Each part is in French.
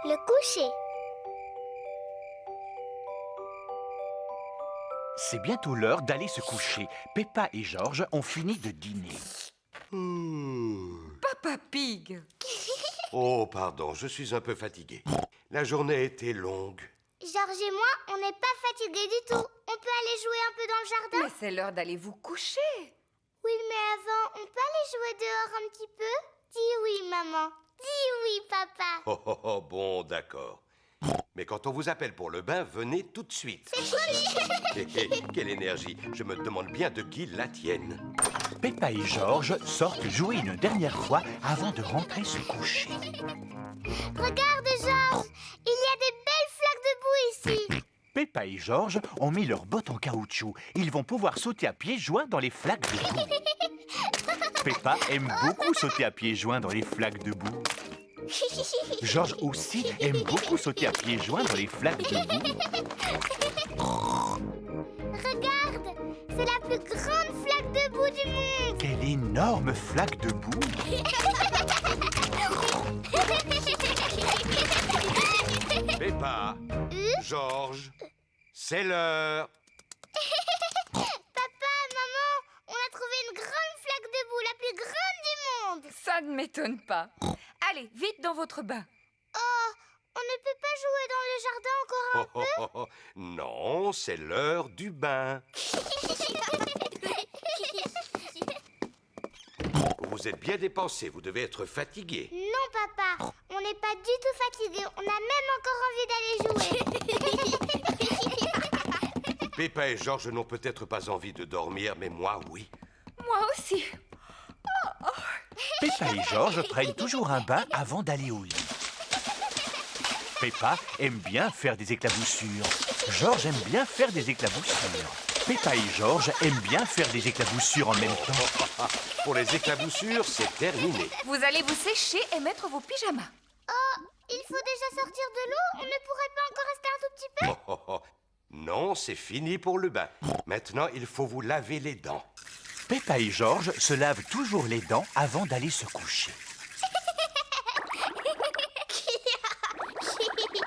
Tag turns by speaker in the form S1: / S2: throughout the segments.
S1: Le coucher.
S2: C'est bientôt l'heure d'aller se coucher. Peppa et George ont fini de dîner.
S3: Papa Pig.
S4: Oh, pardon, je suis un peu fatigué. La journée a été longue.
S1: George et moi, on n'est pas fatigués du tout. On peut aller jouer un peu dans le jardin?
S3: Mais c'est l'heure d'aller vous coucher.
S1: Oui, mais avant, on peut aller jouer dehors un petit peu? Dis oui, maman. Dis oui, papa.
S4: Oh, oh, oh, bon, d'accord. Mais quand on vous appelle pour le bain, venez tout de suite.
S1: C'est promis.
S4: Quelle énergie. Je me demande bien de qui la tienne.
S2: Peppa et George sortent jouer une dernière fois avant de rentrer se coucher.
S1: Regarde, George. Il y a des belles flaques de boue ici.
S2: Peppa et George ont mis leurs bottes en caoutchouc. Ils vont pouvoir sauter à pieds joints dans les flaques de boue. Peppa aime beaucoup sauter à pieds joints dans les flaques de boue. George aussi aime beaucoup sauter à pieds joints dans les flaques de boue.
S1: Regarde, c'est la plus grande flaque de boue du monde.
S2: Quelle énorme flaque de boue!
S4: Peppa, George, c'est l'heure.
S1: Papa, maman, on a trouvé une grande flaque de boue, la plus grande du monde.
S3: Ça ne m'étonne pas. Allez, vite dans votre bain.
S1: Oh, on ne peut pas jouer dans le jardin encore un
S4: Oh, oh, oh, oh. Non, c'est l'heure du bain. Vous êtes bien dépensé, vous devez être fatigué.
S1: Non, papa, on n'est pas du tout fatigués. On a même encore envie d'aller jouer.
S4: Peppa et George n'ont peut-être pas envie de dormir, mais moi, oui.
S3: Moi aussi.
S2: Peppa et George prennent toujours un bain avant d'aller au lit. Peppa aime bien faire des éclaboussures. George aime bien faire des éclaboussures. Peppa et George aiment bien faire des éclaboussures en même temps.
S4: Pour les éclaboussures, c'est terminé.
S3: Vous allez vous sécher et mettre vos pyjamas.
S1: Oh, il faut déjà sortir de l'eau. On ne pourrait pas encore rester un tout petit peu?
S4: Oh, oh, oh. Non, c'est fini pour le bain. Maintenant, il faut vous laver les dents.
S2: Peppa et George se lavent toujours les dents avant d'aller se coucher.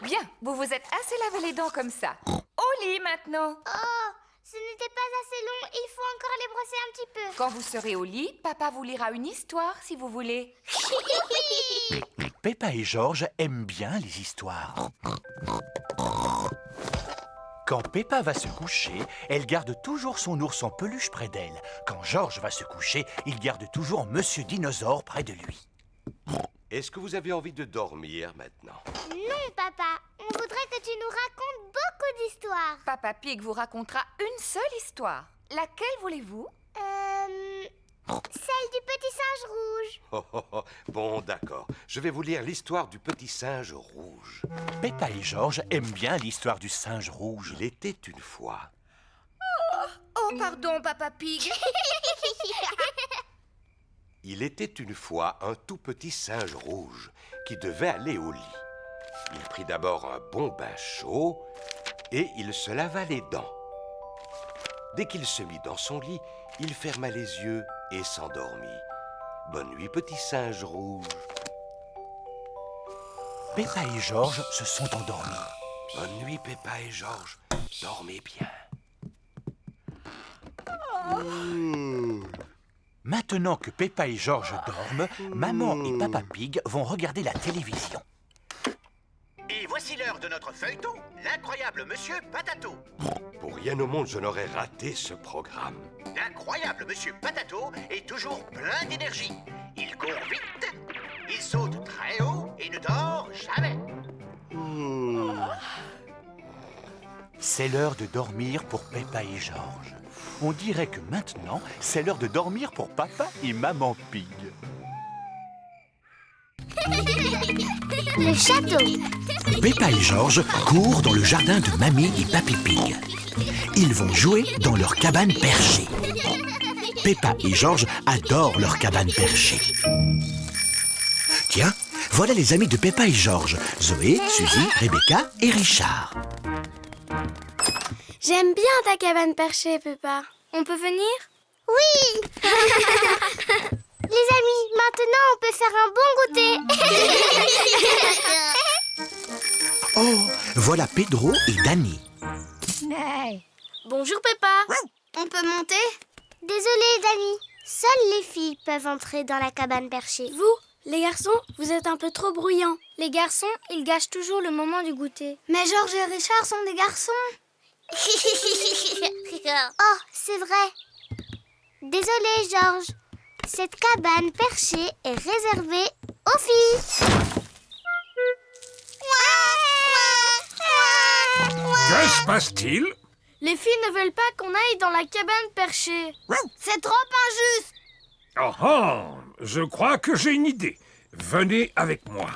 S3: Bien, vous vous êtes assez lavé les dents comme ça. Au lit maintenant.
S1: Oh, ce n'était pas assez long. Il faut encore les brosser un petit peu.
S3: Quand vous serez au lit, papa vous lira une histoire si vous voulez.
S2: Peppa et George aiment bien les histoires. Quand Peppa va se coucher, elle garde toujours son ours en peluche près d'elle. Quand George va se coucher, il garde toujours Monsieur Dinosaure près de lui.
S4: Est-ce que vous avez envie de dormir maintenant?
S1: Non, papa. On voudrait que tu nous racontes beaucoup d'histoires.
S3: Papa Pig vous racontera une seule histoire. Laquelle voulez-vous?
S1: Celle du petit singe rouge.
S4: Oh, oh, oh. Bon, d'accord. Je vais vous lire l'histoire du petit singe rouge.
S2: Peppa et George aiment bien l'histoire du singe rouge.
S4: Il était une fois.
S3: Oh, pardon, Papa Pig.
S4: Il était une fois un tout petit singe rouge qui devait aller au lit. Il prit d'abord un bon bain chaud et il se lava les dents. Dès qu'il se mit dans son lit, il ferma les yeux et s'endormit. Bonne nuit, petit singe rouge.
S2: Peppa et George se sont endormis.
S4: Bonne nuit, Peppa et George. Dormez bien.
S2: Maintenant que Peppa et George dorment, Maman et Papa Pig vont regarder la télévision.
S5: Et voici l'heure de notre feuilleton, l'incroyable Monsieur Patato.
S4: Pour rien au monde, je n'aurais raté ce programme.
S5: L'incroyable Monsieur Patato est toujours plein d'énergie. Il court vite, il saute très haut et ne dort jamais.
S2: C'est l'heure de dormir pour Peppa et George. On dirait que maintenant, c'est l'heure de dormir pour Papa et Maman Pig.
S1: Le château.
S2: Peppa et George courent dans le jardin de Mamie et Papy Pig. Ils vont jouer dans leur cabane perchée. Peppa et George adorent leur cabane perchée. Tiens, voilà les amis de Peppa et George, Zoé, Suzy, Rebecca et Richard.
S6: J'aime bien ta cabane perchée, Peppa. On peut venir?
S1: Oui. Les amis, maintenant on peut faire un bon goûter.
S2: Voilà Pedro et Danny.
S6: Bonjour Peppa.
S1: On peut monter? Désolée, Dani. Seules les filles peuvent entrer dans la cabane perchée.
S6: Vous, les garçons, vous êtes un peu trop bruyants. Les garçons, ils gâchent toujours le moment du goûter.
S1: Mais Georges et Richard sont des garçons. Oh, c'est vrai. Désolée, Georges. Cette cabane perchée est réservée aux filles.
S7: Que se passe-t-il?
S6: Les filles ne veulent pas qu'on aille dans la cabane perchée.
S1: C'est trop injuste.
S7: Oh oh, je crois que j'ai une idée. Venez avec moi.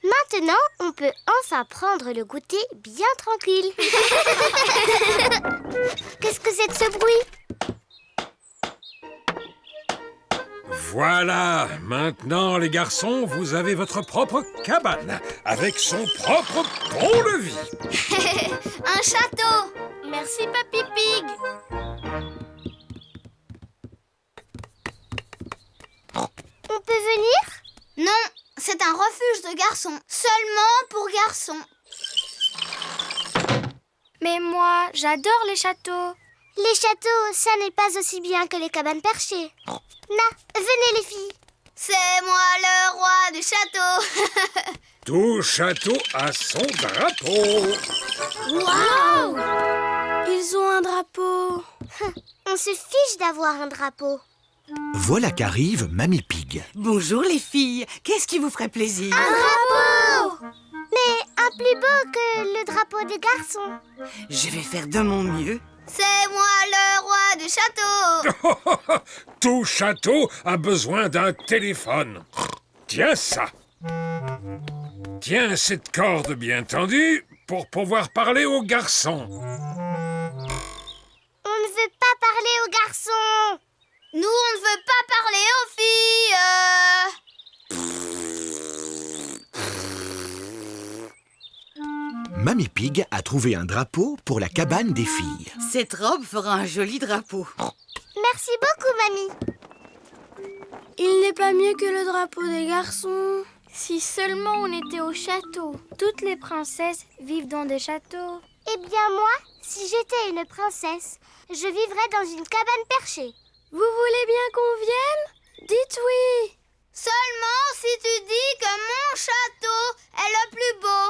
S1: Maintenant, on peut enfin prendre le goûter bien tranquille. Qu'est-ce que c'est que ce bruit?
S7: Voilà, maintenant les garçons, vous avez votre propre cabane, avec son propre pont-levis.
S1: Un château.
S6: Merci Papy Pig.
S1: On peut venir? Non, c'est un refuge de garçons. Seulement pour garçons.
S6: Mais moi, j'adore les châteaux.
S1: Les châteaux, ça n'est pas aussi bien que les cabanes perchées. Na, venez les filles. C'est moi le roi du château.
S7: Tout château a son drapeau.
S1: Waouh!
S6: Ils ont un drapeau.
S1: On se fiche d'avoir un drapeau.
S2: Voilà qu'arrive Mamie Pig.
S8: Bonjour les filles, qu'est-ce qui vous ferait plaisir?
S1: Un drapeau! Mais un plus beau que le drapeau des garçons.
S8: Je vais faire de mon mieux.
S1: C'est moi le roi du château.
S7: Tout château a besoin d'un téléphone. Tiens ça. Tiens cette corde bien tendue pour pouvoir parler aux garçons.
S1: On ne veut pas parler aux garçons. Nous, on ne veut pas parler aux filles.
S2: Mamie Pig a trouvé un drapeau pour la cabane des filles.
S8: Cette robe fera un joli drapeau.
S1: Merci beaucoup, mamie.
S6: Il n'est pas mieux que le drapeau des garçons. Si seulement on était au château. Toutes les princesses vivent dans des châteaux.
S1: Eh bien, moi, si j'étais une princesse, je vivrais dans une cabane perchée.
S6: Vous voulez bien qu'on vienne? Dites oui.
S1: Seulement si tu dis que mon château est le plus beau.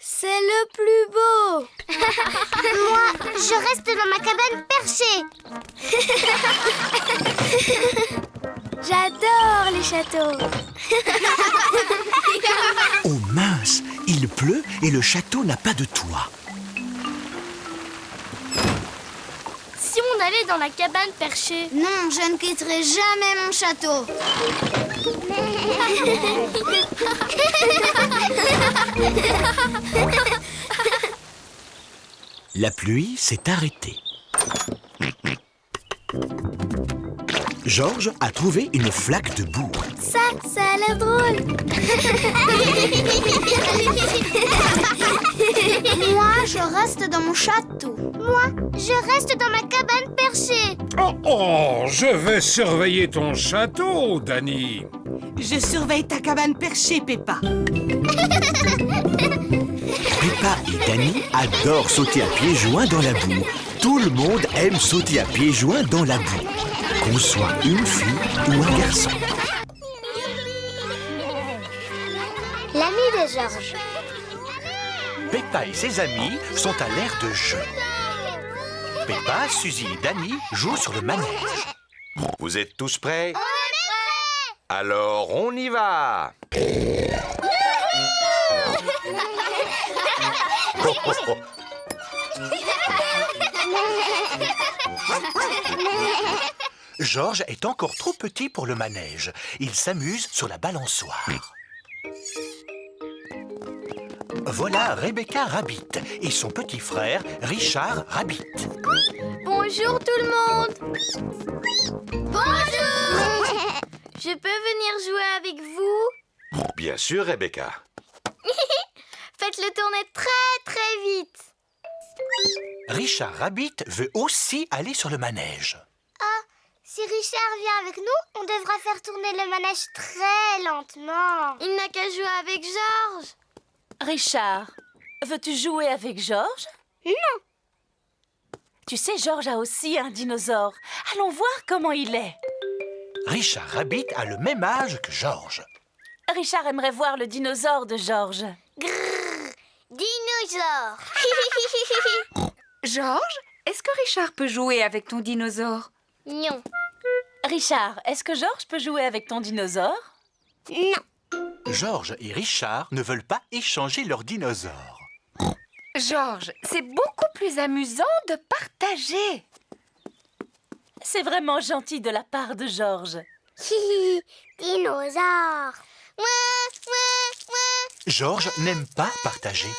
S6: C'est le plus beau.
S1: Moi, je reste dans ma cabane perchée.
S6: J'adore les châteaux.
S2: Oh mince, il pleut et le château n'a pas de toit.
S6: Si on allait dans la cabane perchée.
S1: Non, je ne quitterai jamais mon château.
S2: La pluie s'est arrêtée. Georges a trouvé une flaque de boue.
S6: Ça a l'air drôle.
S1: Moi, je reste dans mon château. Moi, je reste dans ma cabane perchée.
S7: Oh oh, je vais surveiller ton château, Danny.
S8: Je surveille ta cabane perchée, Peppa.
S2: Peppa et Danny adorent sauter à pieds joints dans la boue. Tout le monde aime sauter à pieds joints dans la boue. Qu'on soit une fille ou un garçon.
S1: L'ami de Georges.
S2: Peppa et ses amis sont à l'air de jeu. Peppa, Suzy et Danny jouent sur le manège.
S4: Vous êtes tous prêts?
S1: On est prêts!
S4: Alors, on y va! Oh, oh, oh.
S2: Georges est encore trop petit pour le manège. Il s'amuse sur la balançoire. Voilà Rebecca Rabbit et son petit frère Richard Rabbit.
S6: Bonjour tout le monde.
S1: Bonjour!
S6: Je peux venir jouer avec vous?
S4: Bien sûr, Rebecca.
S6: Faites-le tourner très très vite.
S2: Richard Rabbit veut aussi aller sur le manège.
S1: Ah, si Richard vient avec nous, on devra faire tourner le manège très lentement.
S6: Il n'a qu'à jouer avec Georges.
S9: Richard, veux-tu jouer avec Georges?
S1: Non.
S9: Tu sais, Georges a aussi un dinosaure. Allons voir comment il est.
S2: Richard Rabbit a le même âge que Georges.
S9: Richard aimerait voir le dinosaure de Georges.
S1: Grrr, dinosaure.
S3: Georges, est-ce que Richard peut jouer avec ton dinosaure?
S1: Non.
S9: Richard, est-ce que Georges peut jouer avec ton dinosaure?
S1: Non.
S2: Georges et Richard ne veulent pas échanger leurs dinosaures.
S3: Georges, c'est beaucoup plus amusant de partager.
S9: C'est vraiment gentil de la part de Georges.
S1: Dinosaure.
S2: Georges n'aime pas partager.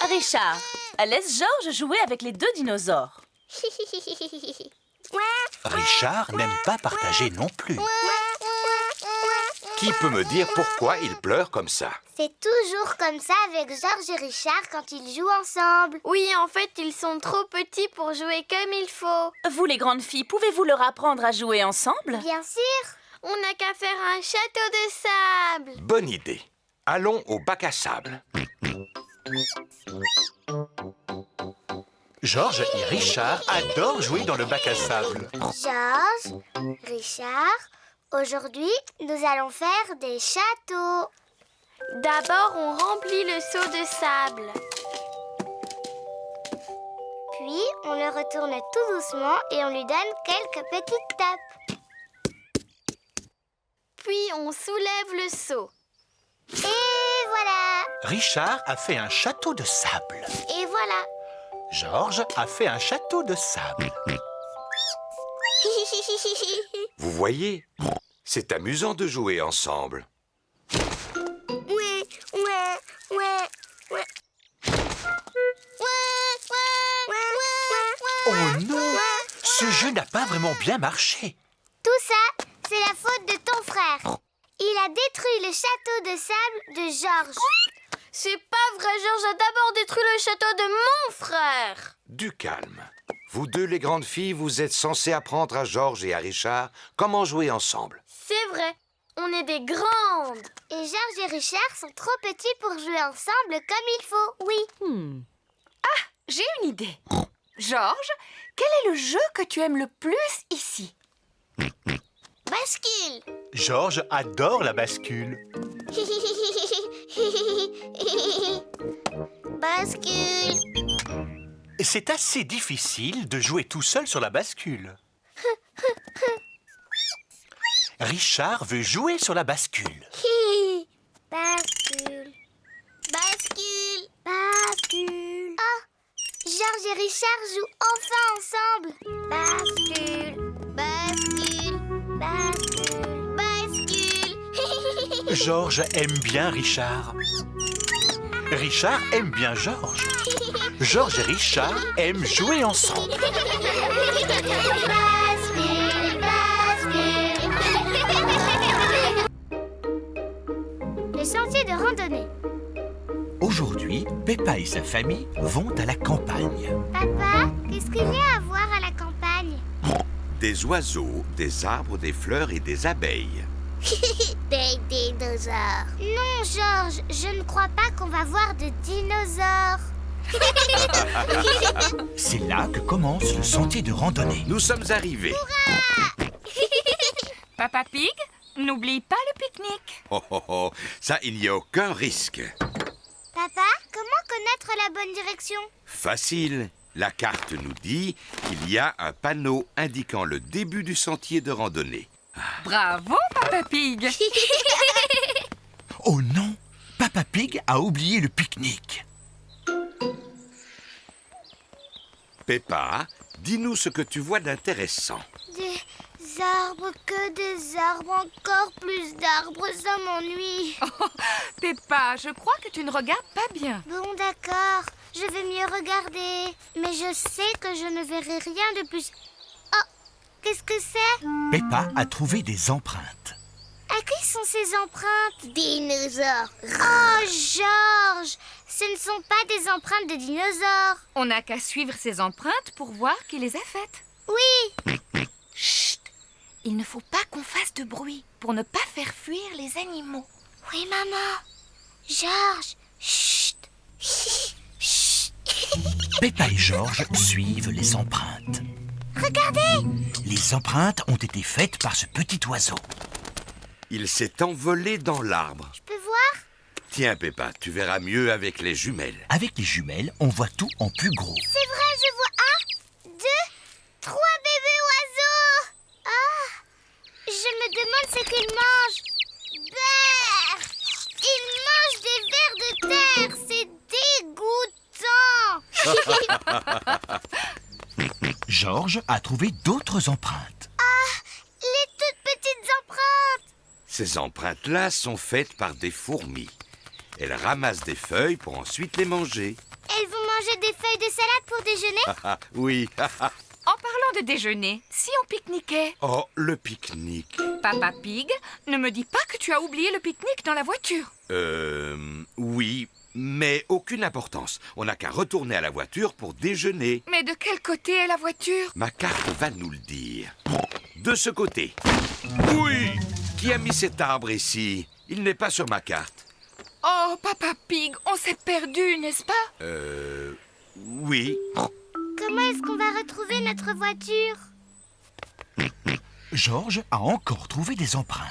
S9: Richard, laisse Georges jouer avec les 2 dinosaures.
S2: Richard n'aime pas partager non plus.
S4: Qui peut me dire pourquoi il pleure comme ça?
S1: C'est toujours comme ça avec Georges et Richard quand ils jouent ensemble.
S6: Oui, en fait, ils sont trop petits pour jouer comme il faut.
S9: Vous, les grandes filles, pouvez-vous leur apprendre à jouer ensemble?
S1: Bien sûr.
S6: On n'a qu'à faire un château de sable.
S4: Bonne idée. Allons au bac à sable.
S2: Georges et Richard adorent jouer dans le bac à sable.
S1: Georges, Richard, aujourd'hui, nous allons faire des châteaux.
S6: D'abord, on remplit le seau de sable.
S1: Puis, on le retourne tout doucement et on lui donne quelques petites tapes.
S6: Puis, on soulève le seau.
S1: Et voilà.
S2: Richard a fait un château de sable.
S1: Et voilà.
S2: Georges a fait un château de sable.
S4: Vous voyez, c'est amusant de jouer ensemble.
S2: Oh non! Ce jeu n'a pas vraiment bien marché.
S1: Tout ça, c'est la faute de ton frère. Il a détruit le château de sable de Georges.
S6: C'est pas vrai, Georges a d'abord détruit le château de mon frère.
S4: Du calme. Vous deux, les grandes filles, vous êtes censées apprendre à Georges et à Richard comment jouer ensemble.
S6: C'est vrai, on est des grandes.
S1: Et Georges et Richard sont trop petits pour jouer ensemble comme il faut, oui.
S3: J'ai une idée. Georges, quel est le jeu que tu aimes le plus ici?
S1: Bascule.
S2: Georges adore la bascule.
S1: Bascule.
S2: C'est assez difficile de jouer tout seul sur la bascule. Richard veut jouer sur la bascule.
S1: Bascule. Bascule. Bascule. Oh, Georges et Richard jouent enfin ensemble. Bascule. Bascule. Bascule. Bascule.
S2: Georges aime bien Richard. Richard aime bien Georges. Georges et Richard aiment jouer ensemble.
S1: Bascule, bascule. Le sentier de randonnée.
S2: Aujourd'hui, Peppa et sa famille vont à la campagne.
S1: Papa, qu'est-ce qu'il y a à voir à la campagne?
S4: Des oiseaux, des arbres, des fleurs et des abeilles.
S1: Des dinosaures. Non, Georges, je ne crois pas qu'on va voir de dinosaures.
S2: C'est là que commence le sentier de randonnée.
S4: Nous sommes arrivés.
S3: Papa Pig, n'oublie pas le pique-nique.
S4: Oh, oh, oh, ça, il n'y a aucun risque.
S1: Papa, comment connaître la bonne direction?
S4: Facile. La carte nous dit qu'il y a un panneau indiquant le début du sentier de randonnée.
S3: Bravo, Papa Pig.
S2: Oh non! Papa Pig a oublié le pique-nique.
S4: Peppa, dis-nous ce que tu vois d'intéressant.
S1: Des arbres, que des arbres, encore plus d'arbres, ça m'ennuie.
S3: Peppa, je crois que tu ne regardes pas bien.
S1: Bon, d'accord, je vais mieux regarder. Mais je sais que je ne verrai rien de plus. Oh, qu'est-ce que c'est?
S2: Peppa a trouvé des empreintes.
S1: À qui sont ces empreintes? Dinosaures. Oh, Georges, ce ne sont pas des empreintes de dinosaures.
S3: On n'a qu'à suivre ces empreintes pour voir qui les a faites.
S1: Oui.
S3: Chut! Il ne faut pas qu'on fasse de bruit pour ne pas faire fuir les animaux.
S1: Oui, maman. Georges, chut.
S10: Peppa et Georges suivent les empreintes.
S1: Regardez!
S10: Les empreintes ont été faites par ce petit oiseau.
S4: Il s'est envolé dans l'arbre.
S1: Je peux voir?
S4: Tiens, Peppa, tu verras mieux avec les jumelles.
S10: Avec les jumelles, on voit tout en plus gros.
S1: C'est vrai, je vois 1, 2, 3 bébés oiseaux! Ah! Je me demande ce qu'ils mangent. Brrr! Ils mangent des vers de terre. C'est dégoûtant.
S10: Georges a trouvé d'autres empreintes.
S1: Ah! Les toutes petites empreintes.
S4: Ces empreintes-là sont faites par des fourmis. Elles ramassent des feuilles pour ensuite les manger.
S1: Elles vont manger des feuilles de salade pour déjeuner?
S4: Oui.
S3: En parlant de déjeuner, si on pique-niquait?
S4: Oh, le pique-nique.
S3: Papa Pig, ne me dis pas que tu as oublié le pique-nique dans la voiture.
S4: Oui, mais aucune importance. On n'a qu'à retourner à la voiture pour déjeuner.
S3: Mais de quel côté est la voiture?
S4: Ma carte va nous le dire. De ce côté. Oui! Qui a mis cet arbre ici? Il n'est pas sur ma carte.
S3: Oh, Papa Pig, on s'est perdu, n'est-ce pas?
S4: Oui.
S1: Comment est-ce qu'on va retrouver notre voiture?
S10: Georges a encore trouvé des empreintes.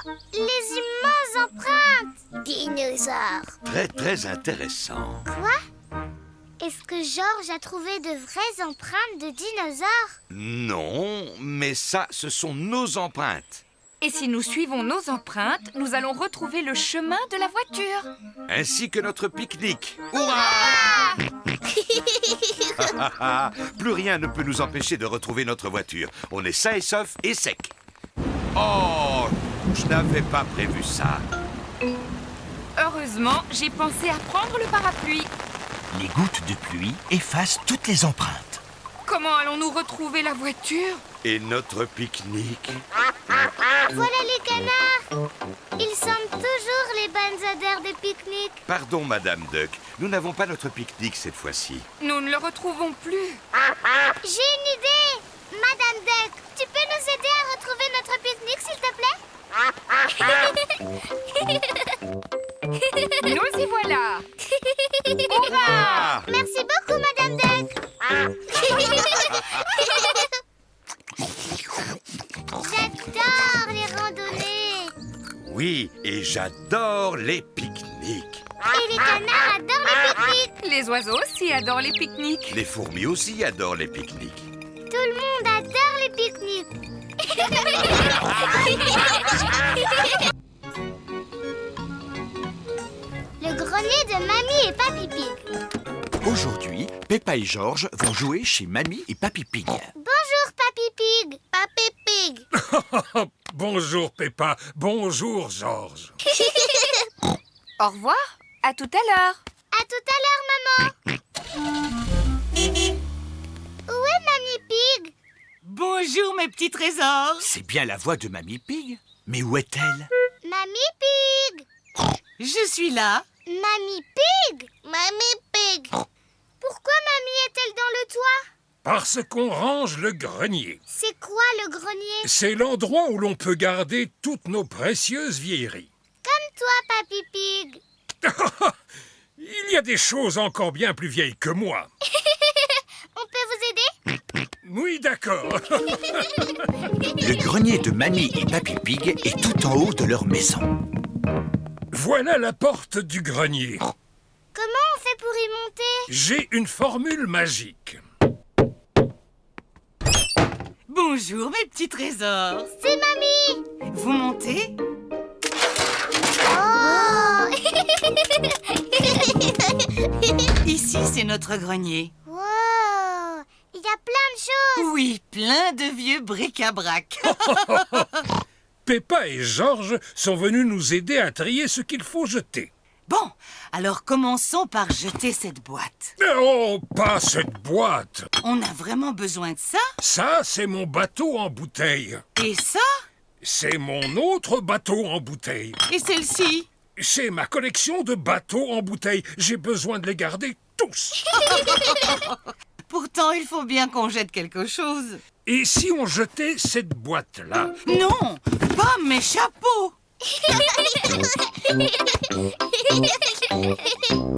S1: Oh, les immenses empreintes! Dinosaures!
S4: Très, très intéressant.
S1: Quoi? Est-ce que Georges a trouvé de vraies empreintes de dinosaures?
S4: Non, mais ça, ce sont nos empreintes.
S3: Et si nous suivons nos empreintes, nous allons retrouver le chemin de la voiture.
S4: Ainsi que notre pique-nique. Hurrah! Plus rien ne peut nous empêcher de retrouver notre voiture. On est sain et sauf et sec. Oh, je n'avais pas prévu ça.
S3: Heureusement, j'ai pensé à prendre le parapluie.
S10: Les gouttes de pluie effacent toutes les empreintes.
S3: Comment allons-nous retrouver la voiture?
S4: Et notre pique-nique?
S1: Voilà les canards! Ils sentent toujours les bonnes odeurs de pique-nique.
S4: Pardon, Madame Duck. Nous n'avons pas notre pique-nique cette fois-ci.
S3: Nous ne le retrouvons plus.
S1: J'ai une idée! Madame Duck, tu peux nous aider à retrouver notre pique-nique, s'il te plaît?
S3: Nous y voilà!
S4: Hurrah!
S1: Merci beaucoup, Madame Duck! J'adore les randonnées!
S4: Oui, et j'adore les pique-niques.
S1: Et les canards adorent les pique-niques!
S3: Les oiseaux aussi adorent les pique-niques.
S4: Les fourmis aussi adorent les pique-niques.
S1: Tout le monde adore les pique-niques! Le grenier de Mamie et Papy Pig.
S10: Aujourd'hui, Peppa et Georges vont jouer chez Mamie et Papy Pig.
S1: Bonjour Papy Pig! Papy Pig!
S7: Bonjour Peppa, bonjour Georges.
S3: Au revoir, à tout à l'heure.
S1: À tout à l'heure, maman! Où est Mamie Pig?
S8: Bonjour mes petits trésors.
S10: C'est bien la voix de Mamie Pig. Mais où est-elle?
S1: Mamie Pig!
S8: Je suis là.
S1: Mamie Pig! Mamie Pig! Pourquoi Mamie est-elle dans le toit?
S7: Parce qu'on range le grenier.
S1: C'est quoi le grenier?
S7: C'est l'endroit où l'on peut garder toutes nos précieuses vieilleries.
S1: Comme toi, Papy Pig!
S7: Il y a des choses encore bien plus vieilles que moi.
S1: On peut vous aider?
S7: Oui, d'accord.
S10: Le grenier de Mamie et Papy Pig est tout en haut de leur maison.
S7: Voilà la porte du grenier.
S1: Comment on fait pour y monter?
S7: J'ai une formule magique.
S8: Bonjour mes petits trésors.
S1: C'est Mamie!
S8: Vous montez?
S1: Oh!
S8: Ici, c'est notre grenier.
S1: Wow! Il y a plein de choses!
S8: Oui, plein de vieux bric-à-brac.
S7: Peppa et Georges sont venus nous aider à trier ce qu'il faut jeter.
S8: Bon, alors commençons par jeter cette boîte.
S7: Oh, pas cette boîte.
S8: On a vraiment besoin de ça?
S7: Ça, c'est mon bateau en bouteille.
S8: Et ça?
S7: C'est mon autre bateau en bouteille.
S8: Et celle-ci?
S7: C'est ma collection de bateaux en bouteille. J'ai besoin de les garder tous.
S8: Pourtant, il faut bien qu'on jette quelque chose.
S7: Et si on jetait cette boîte-là?
S8: Non, pas mes chapeaux.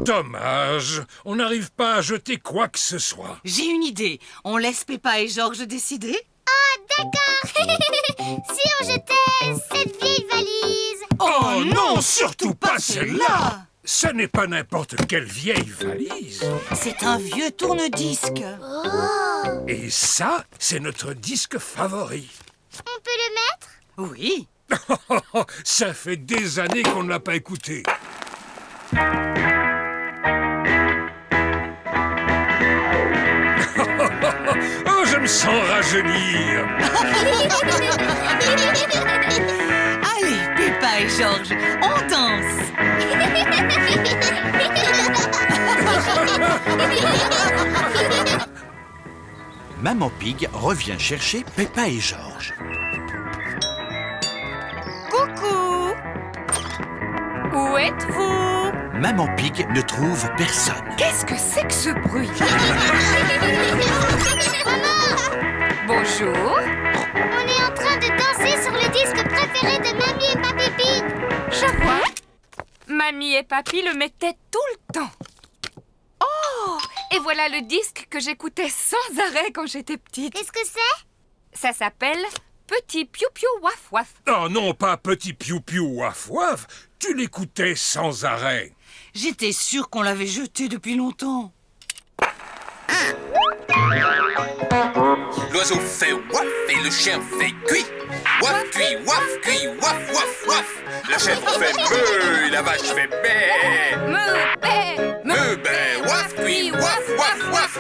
S7: Dommage, on n'arrive pas à jeter quoi que ce soit.
S8: J'ai une idée. On laisse Peppa et Georges décider?
S1: D'accord. Si on jetait cette vieille valise.
S7: Oh non, surtout pas celle-là! Ce n'est pas n'importe quelle vieille valise.
S8: C'est un vieux tourne-disque.
S7: Et ça, c'est notre disque favori.
S1: On peut le mettre?
S8: Oui.
S7: Ça fait des années qu'on ne l'a pas écouté. Oh, je me sens rajeunir.
S8: Allez, Peppa et Georges, on danse.
S10: Maman Pig revient chercher Peppa et Georges.
S3: Coucou! Où êtes-vous?
S10: Maman Pig ne trouve personne.
S3: Qu'est-ce que c'est que ce bruit? Bonjour.
S1: On est en train de danser sur le disque préféré de Mamie et Papy Pig.
S3: Je vois. Mamie et Papy le mettaient tout le temps. Oh! Et voilà le disque que j'écoutais sans arrêt quand j'étais petite.
S1: Qu'est-ce que c'est?
S3: Ça s'appelle Petit Piou Piou Waf Waf.
S7: Oh non, pas Petit Piou Piou Waf Waf. Tu l'écoutais sans arrêt.
S8: J'étais sûre qu'on l'avait jeté depuis longtemps.
S11: L'oiseau fait waf et le chien fait cuit. Waf, cuit, waf, waf, waf, waf. La chèvre fait meuh et la vache fait bé.
S3: Me bé,
S11: Meuh, bé, waf, cuit, waf, waf, waf.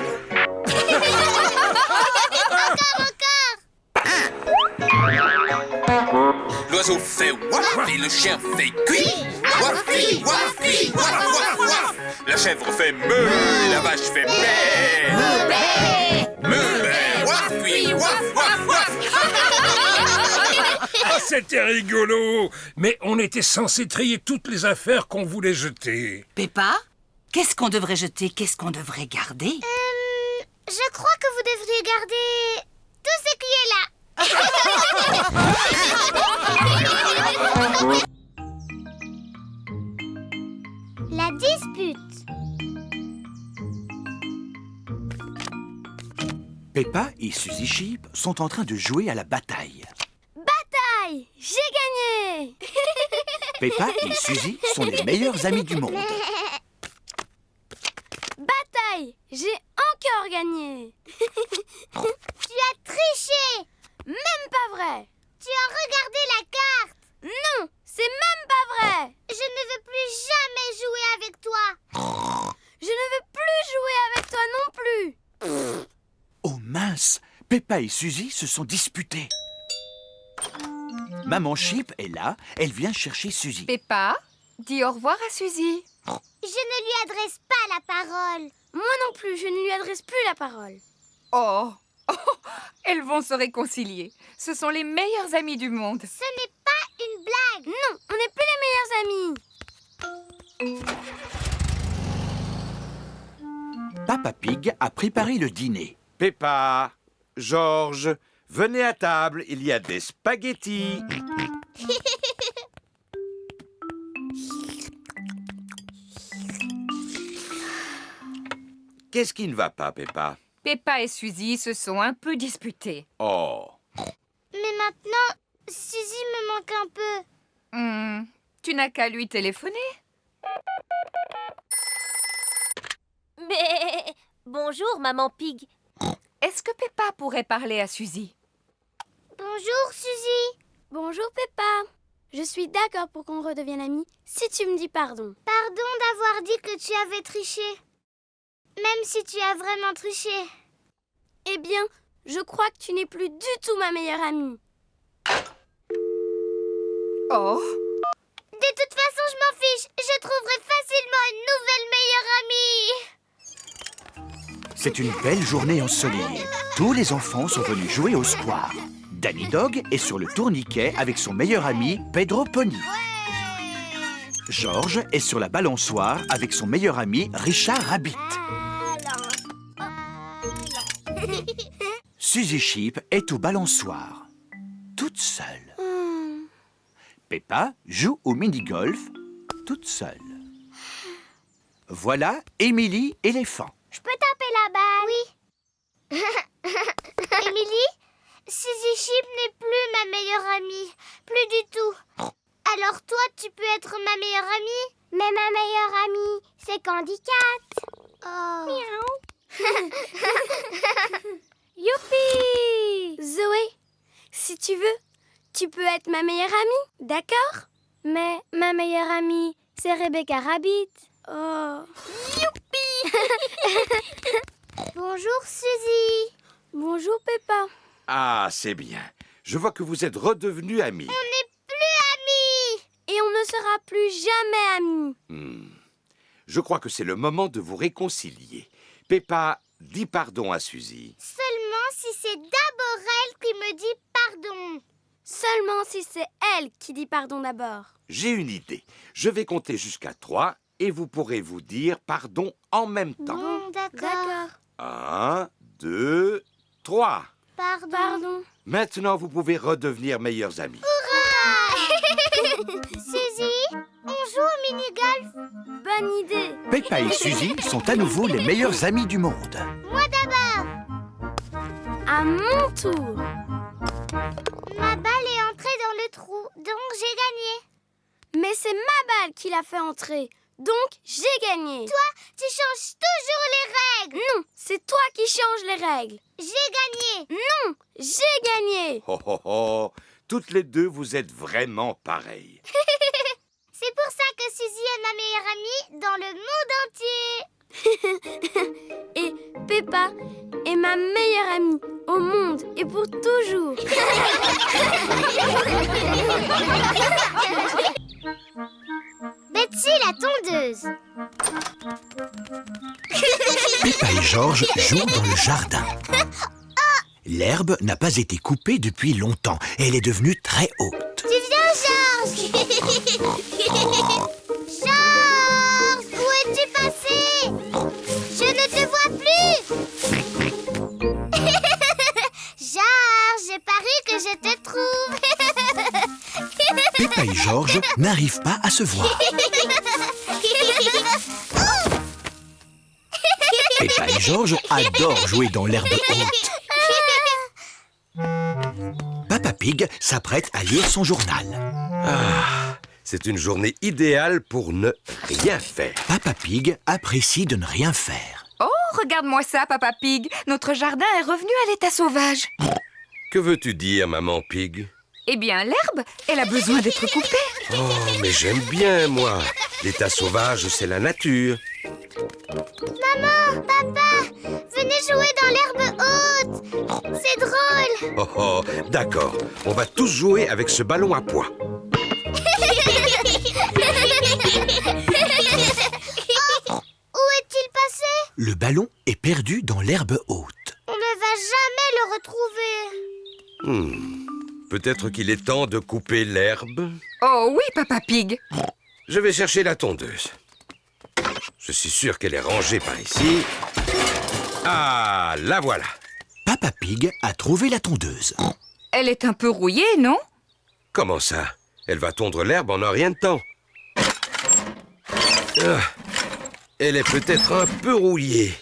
S11: L'oiseau fait waf et le chien fait cuit. Waf, cuit, waf, waf, waf, waf. La chèvre fait meuh et la vache fait bé. Meuh, bé, waf, cuit, waf, waf, waf.
S7: Ah, c'était rigolo. Mais on était censé trier toutes les affaires qu'on voulait jeter.
S8: Peppa, qu'est-ce qu'on devrait jeter? Qu'est-ce qu'on devrait garder?
S1: Je crois que vous devriez garder tout ce qui est là. La dispute.
S10: Peppa et Suzy Sheep sont en train de jouer à la bataille.
S6: Bataille! J'ai gagné!
S10: Peppa et Suzy sont les meilleurs amis du monde.
S6: Bataille! J'ai encore gagné!
S1: Tu as triché.
S6: Même pas vrai!
S1: Tu as regardé la carte.
S6: Non! C'est même pas vrai!
S1: Je ne veux plus jamais jouer avec toi.
S6: Je ne veux plus jouer avec toi non plus!
S10: Oh mince! Peppa et Suzy se sont disputés. Maman Sheep est là, elle vient chercher Suzy.
S3: Peppa, dis au revoir à Suzy.
S1: Je ne lui adresse pas la parole.
S6: Moi non plus, je ne lui adresse plus la parole.
S3: Oh, elles vont se réconcilier. Ce sont les meilleurs amis du monde.
S1: Ce n'est pas une blague.
S6: Non, on n'est plus les meilleurs amis.
S10: Papa Pig a préparé le dîner.
S4: Peppa, Georges, venez à table, il y a des spaghettis. Qu'est-ce qui ne va pas, Peppa?
S3: Peppa et Suzy se sont un peu disputés.
S4: Oh,
S1: Mais maintenant, Suzy me manque un peu.
S3: Tu n'as qu'à lui téléphoner.
S9: Mais bonjour, maman Pig.
S3: Est-ce que Peppa pourrait parler à Suzy?
S1: Bonjour, Suzy.
S6: Bonjour Peppa. Je suis d'accord pour qu'on redevienne amis si tu me dis pardon.
S1: Pardon d'avoir dit que tu avais triché. Même si tu as vraiment triché.
S6: Eh bien, je crois que tu n'es plus du tout ma meilleure amie.
S3: Oh,
S1: De toute façon, je m'en fiche. Je trouverai facilement une nouvelle meilleure amie.
S10: C'est une belle journée ensoleillée. Tous les enfants sont venus jouer au square. Danny Dog est sur le tourniquet avec son meilleur ami Pedro Pony. Georges est sur la balançoire avec son meilleur ami Richard Rabbit. Suzy Sheep est au balançoire, toute seule. Peppa joue au mini-golf, toute seule. Voilà Émilie éléphant.
S1: Je peux taper la balle? Oui. Émilie, Suzy Chip n'est plus ma meilleure amie. Plus du tout. Alors toi, tu peux être ma meilleure amie?
S6: Mais ma meilleure amie, c'est Candy Cat.
S1: Oh.
S6: Miaou. Youpi! Zoé, si tu veux, tu peux être ma meilleure amie, d'accord? Mais ma meilleure amie, c'est Rebecca Rabbit. Oh. Youpi!
S1: Bonjour Suzy.
S6: Bonjour Peppa.
S4: Ah, c'est bien. Je vois que vous êtes redevenus amis.
S1: On n'est plus amis.
S6: Et on ne sera plus jamais amis.
S4: Je crois que c'est le moment de vous réconcilier. Peppa, dis pardon à Suzy.
S1: Seulement si c'est d'abord elle qui me dit pardon.
S6: Seulement si c'est elle qui dit pardon d'abord.
S4: J'ai une idée. Je vais compter jusqu'à 3 et vous pourrez vous dire pardon en même temps.
S1: Bon, d'accord.
S4: 1, 2, 3.
S1: Pardon.
S4: Maintenant, vous pouvez redevenir meilleurs amis.
S1: Suzy, on joue au mini-golf.
S6: Bonne idée.
S10: Peppa et Suzy sont à nouveau les meilleurs amis du monde.
S1: Moi d'abord.
S6: À mon tour.
S1: Ma balle est entrée dans le trou, donc j'ai gagné.
S6: Mais c'est ma balle qui l'a fait entrer. Donc, j'ai gagné.
S1: Toi, tu changes toujours les règles.
S6: Non, c'est toi qui changes les règles.
S1: J'ai gagné.
S6: Non, j'ai gagné.
S4: Oh, oh, oh. Toutes les deux, vous êtes vraiment pareilles.
S1: C'est pour ça que Suzy est ma meilleure amie dans le monde entier.
S6: Et Peppa est ma meilleure amie au monde et pour toujours.
S1: Betsy la tondeuse.
S10: Peppa et Georges jouent dans le jardin. L'herbe n'a pas été coupée depuis longtemps et elle est devenue très haute.
S1: Tu viens, Georges? Georges, où es-tu passé? Je ne te vois plus. Georges, j'ai parié que je te trouve.
S10: Peppa et Georges n'arrivent pas à se voir. Peppa et Georges adorent jouer dans l'herbe haute. Papa Pig s'apprête à lire son journal.
S4: Ah, c'est une journée idéale pour ne rien faire.
S10: Papa Pig apprécie de ne rien faire.
S3: Oh, regarde-moi ça, Papa Pig. Notre jardin est revenu à l'état sauvage.
S4: Que veux-tu dire, maman Pig?
S3: Eh bien, l'herbe, elle a besoin d'être coupée.
S4: Oh, mais j'aime bien, moi. L'état sauvage, c'est la nature.
S1: Maman, papa, venez jouer dans l'herbe haute. C'est drôle.
S4: Oh, oh, d'accord. On va tous jouer avec ce ballon à pois.
S1: Oh, où est-il passé?
S10: Le ballon est perdu dans l'herbe haute.
S1: On ne va jamais le retrouver.
S4: Peut-être qu'il est temps de couper l'herbe.
S3: Oh oui, Papa Pig.
S4: Je vais chercher la tondeuse. Je suis sûr qu'elle est rangée par ici. Ah, la voilà.
S10: Papa Pig a trouvé la tondeuse.
S3: Elle est un peu rouillée, non?
S4: Comment ça? Elle va tondre l'herbe en un rien de temps. Ah, elle est peut-être un peu rouillée.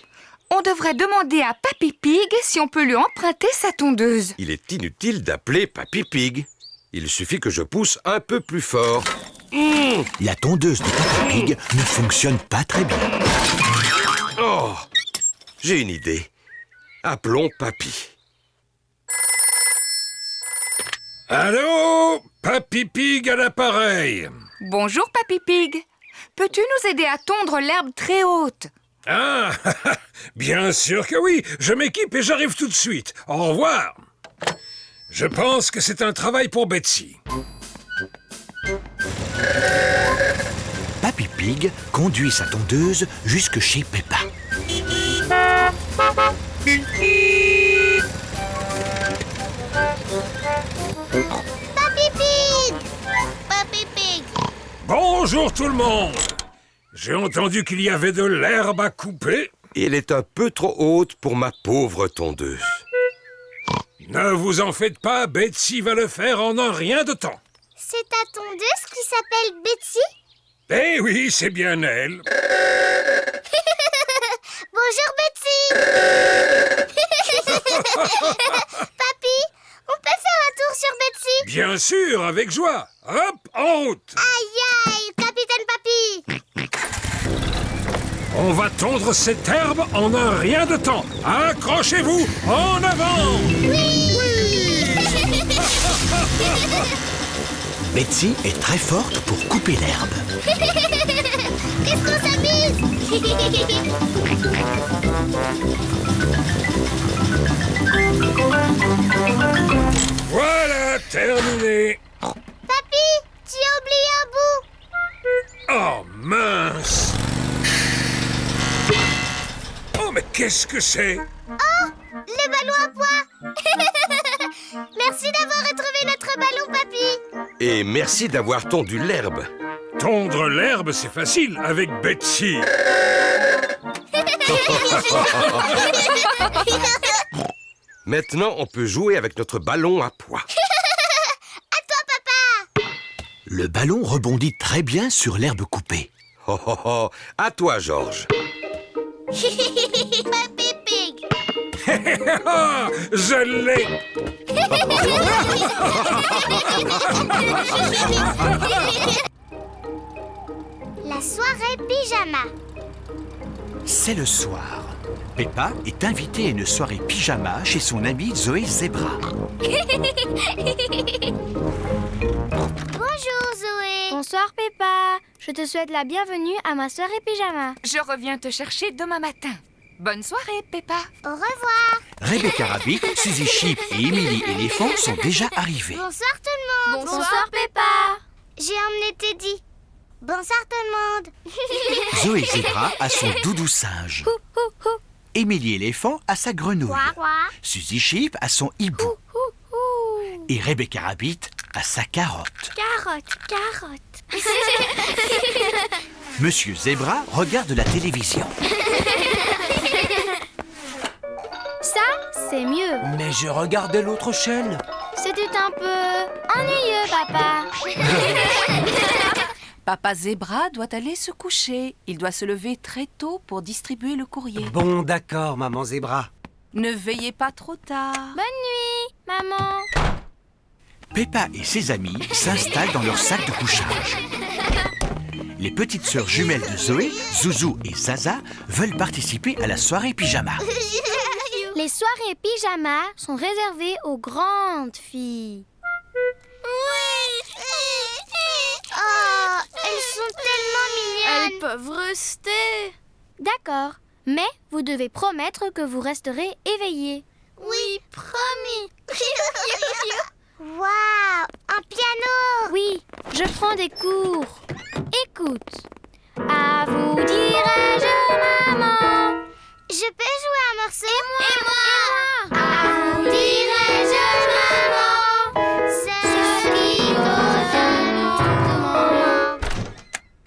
S3: On devrait demander à Papy Pig si on peut lui emprunter sa tondeuse.
S4: Il est inutile d'appeler Papy Pig. Il suffit que je pousse un peu plus fort.
S10: La tondeuse de Papa Pig ne fonctionne pas très bien.
S4: Oh, j'ai une idée. Appelons Papy.
S7: Allô? Papy Pig à l'appareil.
S3: Bonjour, Papy Pig. Peux-tu nous aider à tondre l'herbe très haute?
S7: Ah, bien sûr que oui. Je m'équipe et j'arrive tout de suite. Au revoir. Je pense que c'est un travail pour Betsy.
S10: Papy Pig conduit sa tondeuse jusque chez Peppa.
S1: Papy Pig! Papy Pig!
S7: Bonjour tout le monde. J'ai entendu qu'il y avait de l'herbe à couper.
S4: Elle est un peu trop haute pour ma pauvre tondeuse.
S7: Ne vous en faites pas, Betsy va le faire en un rien de temps.
S1: C'est ta tondeuse qui s'appelle Betsy?
S7: Eh oui, c'est bien elle.
S1: Bonjour, Betsy. Papy, on peut faire un tour sur Betsy?
S7: Bien sûr, avec joie. Hop, en route.
S1: Aïe, aïe, capitaine Papy.
S7: On va tondre cette herbe en un rien de temps. Accrochez-vous, en avant.
S10: Betsy est très forte pour couper l'herbe.
S1: Qu'est-ce qu'on s'amuse?
S7: Voilà, terminé.
S1: Papy, tu as oublié un bout.
S7: Oh, mince. Oh, mais qu'est-ce que c'est?
S1: Oh, le ballon à pois. Merci d'avoir retrouvé notre ballon, Papy.
S4: Et merci d'avoir tondu l'herbe.
S7: Tondre l'herbe, c'est facile avec Betsy.
S4: Maintenant, on peut jouer avec notre ballon à pois.
S1: À toi, papa.
S10: Le ballon rebondit très bien sur l'herbe coupée.
S4: Oh, oh, oh. À toi, Georges.
S1: Papy Pig.
S7: Je l'ai.
S1: La soirée pyjama.
S10: C'est le soir. Peppa est invitée à une soirée pyjama chez son amie Zoé Zebra.
S1: Bonjour, Zoé.
S6: Bonsoir, Peppa. Je te souhaite la bienvenue à ma soirée pyjama.
S3: Je reviens te chercher demain matin. Bonne soirée, Peppa.
S1: Au revoir.
S10: Rebecca Rabbit, Suzy Sheep et Emily Éléphant sont déjà arrivés.
S1: Bonsoir, tout le monde.
S6: Bonsoir, Peppa.
S1: J'ai emmené Teddy. Bonsoir, tout le monde.
S10: Zoé Zebra a son doudou singe. Emily Éléphant a sa grenouille.
S1: Quoi, quoi?
S10: Suzy Sheep a son hibou. Et Rebecca Rabbit a sa carotte.
S6: Carotte.
S10: Monsieur Zebra regarde la télévision.
S6: Ça, c'est mieux.
S12: Mais je regardais l'autre chaîne.
S6: C'était un peu ennuyeux, papa.
S9: Papa Zebra doit aller se coucher. Il doit se lever très tôt pour distribuer le courrier.
S12: Bon, d'accord, maman Zebra.
S9: Ne veillez pas trop tard.
S6: Bonne nuit, maman.
S10: Peppa et ses amis s'installent dans leur sac de couchage. Les petites sœurs jumelles de Zoé, Zouzou et Zaza, veulent participer à la soirée pyjama.
S6: Les soirées pyjama sont réservées aux grandes filles.
S1: Oh, elles sont tellement mignonnes.
S6: Elles peuvent rester. D'accord, mais vous devez promettre que vous resterez éveillés.
S1: Oui, promis. Waouh, un piano.
S6: Oui, je prends des cours. Écoute. À vous dirai-je, maman.
S1: Je peux jouer un morceau?
S6: Et moi.
S1: À vous dirai-je, maman, ce qui vaut un moment.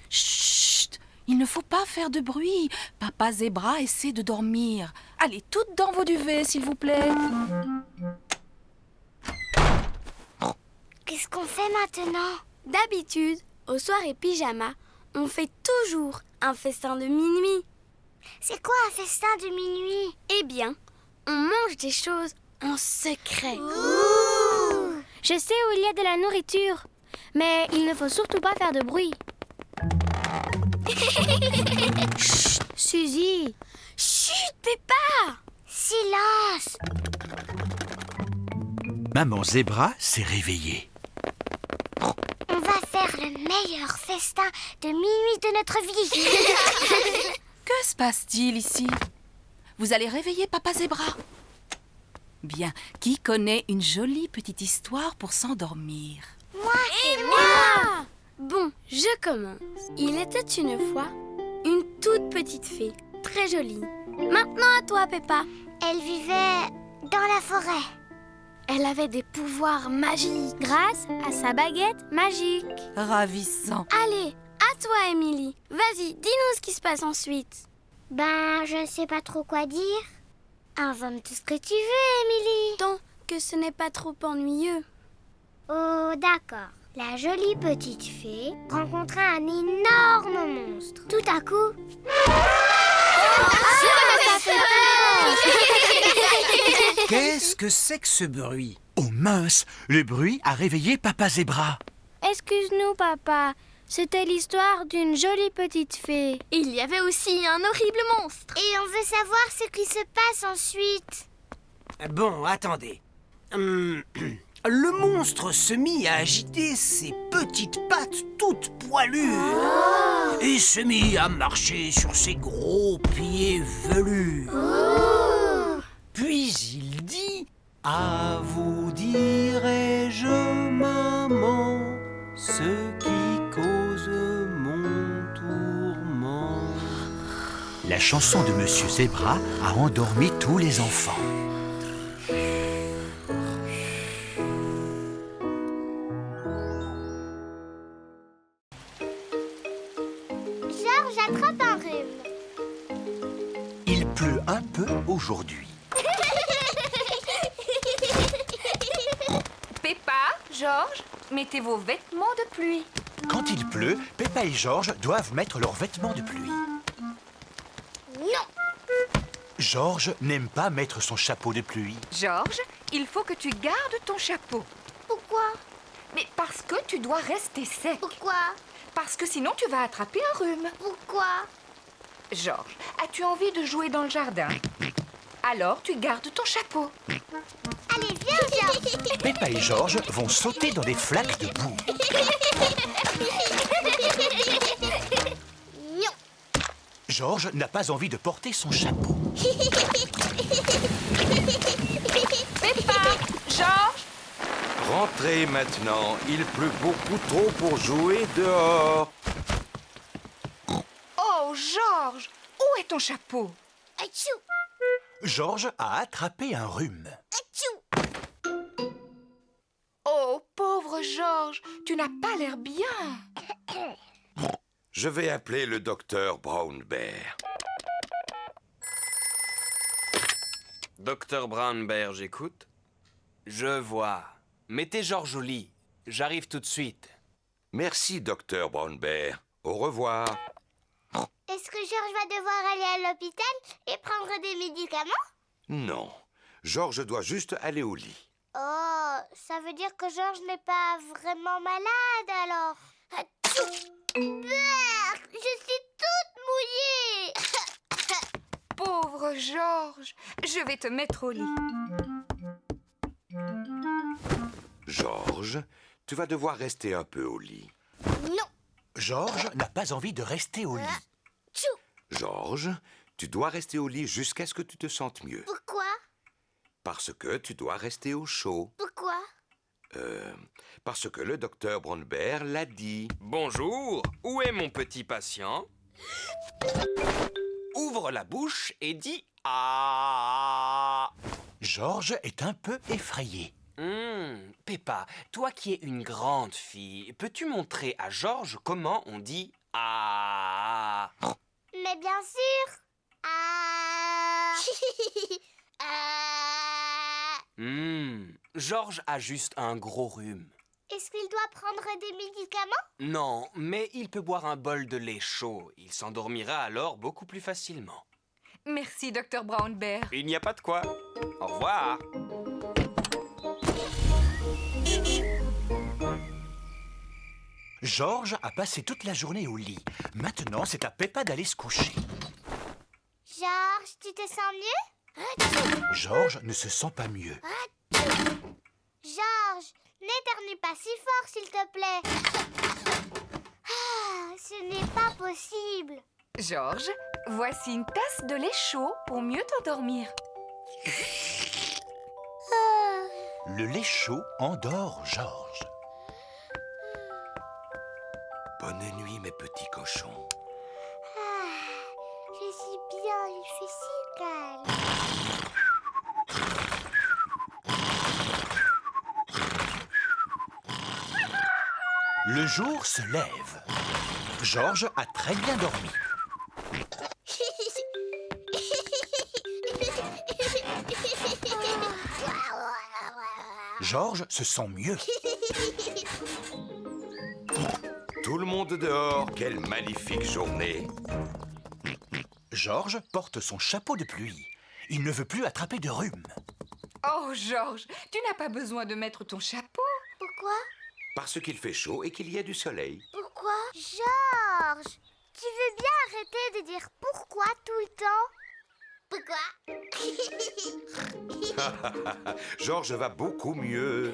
S9: Chut! Il ne faut pas faire de bruit. Papa Zebra essaie de dormir. Allez, toutes dans vos duvets, s'il vous plaît.
S1: Qu'est-ce qu'on fait maintenant?
S6: D'habitude, aux soirées pyjama, on fait toujours un festin de minuit.
S1: C'est quoi un festin de minuit?
S6: Eh bien, on mange des choses en secret.
S1: Ouh.
S6: Je sais où il y a de la nourriture, mais il ne faut surtout pas faire de bruit. Chut, Suzy. Chut, Peppa.
S1: Silence.
S10: Maman Zebra s'est réveillée.
S1: On va faire le meilleur festin de minuit de notre vie.
S9: Que se passe-t-il ici? Vous allez réveiller Papa Zebra. Bien, qui connaît une jolie petite histoire pour s'endormir?
S1: Moi.
S6: Moi. Bon, je commence. Il était une fois une toute petite fée, très jolie. Maintenant à toi, Peppa.
S1: Elle vivait dans la forêt.
S6: Elle avait des pouvoirs magiques grâce à sa baguette magique.
S9: Ravissant.
S6: Allez, à toi, Emily. Vas-y, dis-nous ce qui se passe ensuite.
S1: Ben, je ne sais pas trop quoi dire. Invente tout ce que tu veux, Emily.
S6: Tant que ce n'est pas trop ennuyeux.
S1: Oh, d'accord. La jolie petite fée rencontra un énorme monstre. Tout à coup... ça fait peur.
S12: Qu'est-ce que c'est que ce bruit?
S10: Oh mince, le bruit a réveillé Papa Zébra.
S6: Excuse-nous, papa. C'était l'histoire d'une jolie petite fée.
S1: Il y avait aussi un horrible monstre. Et on veut savoir ce qui se passe ensuite.
S12: Bon, attendez. Le monstre se mit à agiter ses petites pattes toutes poilues et se mit à marcher sur ses gros pieds velus. Puis il dit: à vous dirai-je, maman, ce qui cause mon tourment.
S10: La chanson de Monsieur Zébra a endormi tous les enfants.
S1: Georges attrape un rhume.
S2: Il pleut un peu aujourd'hui.
S3: Peppa, Georges, mettez vos vêtements de pluie.
S2: Quand il pleut, Peppa et Georges doivent mettre leurs vêtements de pluie.
S1: Non.
S2: Georges n'aime pas mettre son chapeau de pluie.
S3: Georges, il faut que tu gardes ton chapeau.
S1: Pourquoi?
S3: Mais parce que tu dois rester sec.
S1: Pourquoi?
S3: Parce que sinon tu vas attraper un rhume.
S1: Pourquoi?
S3: Georges, as-tu envie de jouer dans le jardin? Alors tu gardes ton chapeau.
S1: Allez, viens, Georges.
S2: Peppa et Georges vont sauter dans des flaques de boue.
S1: Non.
S2: Georges n'a pas envie de porter son chapeau.
S3: Peppa, Georges,
S4: Rentrez maintenant, il pleut beaucoup trop pour jouer dehors.
S3: oh Georges, où est ton chapeau?
S1: Atchou.
S2: Georges a attrapé un rhume.
S1: Atchou.
S3: Oh pauvre Georges, tu n'as pas l'air bien.
S4: Je vais appeler le docteur Brown Bear.
S13: Docteur Brown Bear, j'écoute. Je vois. Mettez Georges au lit. J'arrive tout de suite.
S4: Merci, docteur Brown Bear. Au revoir.
S1: Est-ce que Georges va devoir aller à l'hôpital et prendre des médicaments?
S4: Non, Georges doit juste aller au lit.
S1: Oh, ça veut dire que Georges n'est pas vraiment malade alors. Atchou. Berk, je suis toute mouillée.
S3: Pauvre Georges, je vais te mettre au lit.
S4: Georges, tu vas devoir rester un peu au lit.
S1: Non.
S2: Georges n'a pas envie de rester au lit.
S1: Atchou.
S4: Georges, tu dois rester au lit jusqu'à ce que tu te sentes mieux.
S1: Pourquoi?
S4: Parce que tu dois rester au chaud.
S1: Pourquoi?
S4: Parce que le docteur Brown Bear l'a dit.
S13: Bonjour, où est mon petit patient? Ouvre la bouche et dis « Ah !»
S2: Georges est un peu effrayé.
S13: Peppa, toi qui es une grande fille, peux-tu montrer à Georges comment on dit « Ah !»
S1: Mais bien sûr. Ah.
S13: Georges a juste un gros rhume.
S1: Est-ce qu'il doit prendre des médicaments?
S13: Non, mais il peut boire un bol de lait chaud. Il s'endormira alors beaucoup plus facilement.
S3: Merci, docteur Brown Bear.
S13: Il n'y a pas de quoi. Au revoir.
S2: Georges a passé toute la journée au lit. Maintenant, c'est à Peppa d'aller se coucher.
S1: Georges, tu te sens mieux?
S2: Georges ne se sent pas mieux.
S1: Georges, n'éternue pas si fort, s'il te plaît. Ah, ce n'est pas possible.
S3: Georges, voici une tasse de lait chaud pour mieux t'endormir.
S2: Le lait chaud endort Georges.
S4: Bonne nuit, mes petits cochons.
S1: Je suis bien, il fait si calme.
S2: Le jour se lève. Georges a très bien dormi. Georges se sent mieux.
S4: tout le monde dehors. Quelle magnifique journée.
S10: Georges porte son chapeau de pluie. Il ne veut plus attraper de rhume.
S3: Oh, Georges, tu n'as pas besoin de mettre ton chapeau.
S1: Pourquoi?
S4: Parce qu'il fait chaud et qu'il y a du soleil.
S1: Pourquoi? Georges, tu veux bien arrêter de dire pourquoi tout le temps? Pourquoi?
S4: Georges va beaucoup mieux.